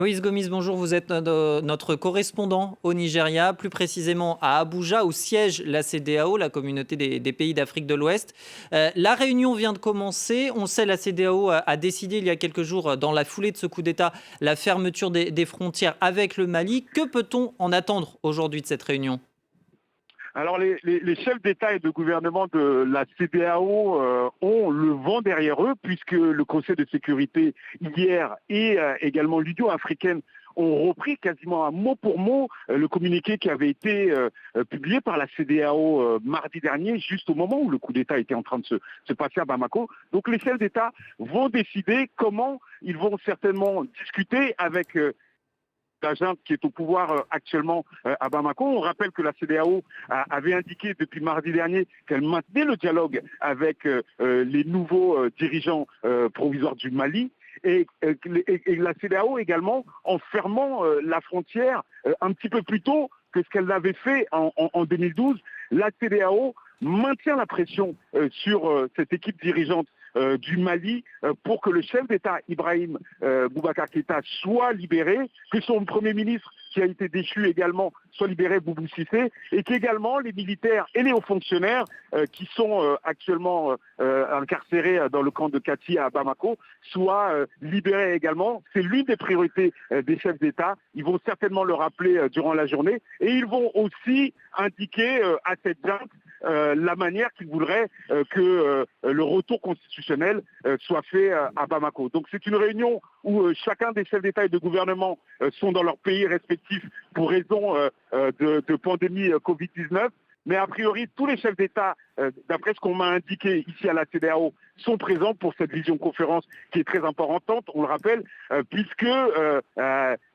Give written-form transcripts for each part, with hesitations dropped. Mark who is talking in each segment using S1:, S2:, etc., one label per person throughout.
S1: Moïse Gomis, bonjour, vous êtes notre correspondant au Nigeria, plus précisément à Abuja, où siège la CEDEAO, la communauté des pays d'Afrique de l'Ouest. La réunion vient de commencer. On sait la CEDEAO a décidé il y a quelques jours, dans la foulée de ce coup d'État, la fermeture des frontières avec le Mali. Que peut-on en attendre aujourd'hui de cette réunion?
S2: Alors les chefs d'État et de gouvernement de la CEDEAO ont le vent derrière eux puisque le Conseil de sécurité hier et également l'Union africaine ont repris quasiment un mot pour mot le communiqué qui avait été publié par la CEDEAO mardi dernier, juste au moment où le coup d'État était en train de se passer à Bamako. Donc les chefs d'État vont décider comment ils vont certainement discuter avec la junte qui est au pouvoir actuellement à Bamako. On rappelle que la CEDEAO avait indiqué depuis mardi dernier qu'elle maintenait le dialogue avec les nouveaux dirigeants provisoires du Mali. Et la CEDEAO également, en fermant la frontière un petit peu plus tôt que ce qu'elle l'avait fait en 2012, la CEDEAO maintient la pression sur cette équipe dirigeante du Mali pour que le chef d'État Ibrahim Boubacar Keïta soit libéré, que son Premier ministre qui a été déchu également soit libéré, Boubou Cissé, et qu'également les militaires et les hauts fonctionnaires qui sont actuellement incarcérés dans le camp de Kati à Bamako soient libérés également. C'est l'une des priorités des chefs d'État. Ils vont certainement le rappeler durant la journée et ils vont aussi indiquer à cette junte la manière qu'ils voudraient que le retour constitutionnel soit fait à Bamako. Donc c'est une réunion où chacun des chefs d'État et de gouvernement sont dans leur pays respectif pour raison de pandémie Covid-19. Mais a priori, tous les chefs d'État, d'après ce qu'on m'a indiqué ici à la CEDEAO, sont présents pour cette visioconférence qui est très importante, on le rappelle, puisque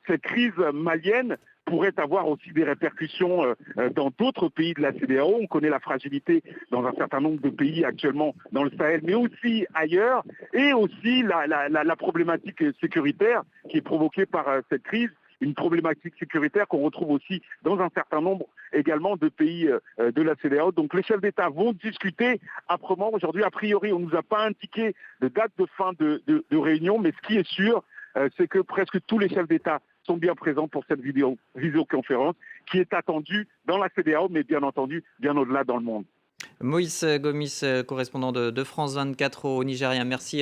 S2: cette crise malienne pourrait avoir aussi des répercussions dans d'autres pays de la CEDEAO. On connaît la fragilité dans un certain nombre de pays actuellement dans le Sahel, mais aussi ailleurs, et aussi la problématique sécuritaire qui est provoquée par cette crise, une problématique sécuritaire qu'on retrouve aussi dans un certain nombre également de pays de la CEDEAO. Donc les chefs d'État vont discuter âprement aujourd'hui. A priori, on ne nous a pas indiqué de date de fin de réunion, mais ce qui est sûr, c'est que presque tous les chefs d'État sont bien présents pour cette visioconférence qui est attendue dans la CEDEAO, mais bien entendu, bien au-delà dans le monde.
S1: Moïse Gomis, correspondant de France 24 au Nigeria. Merci.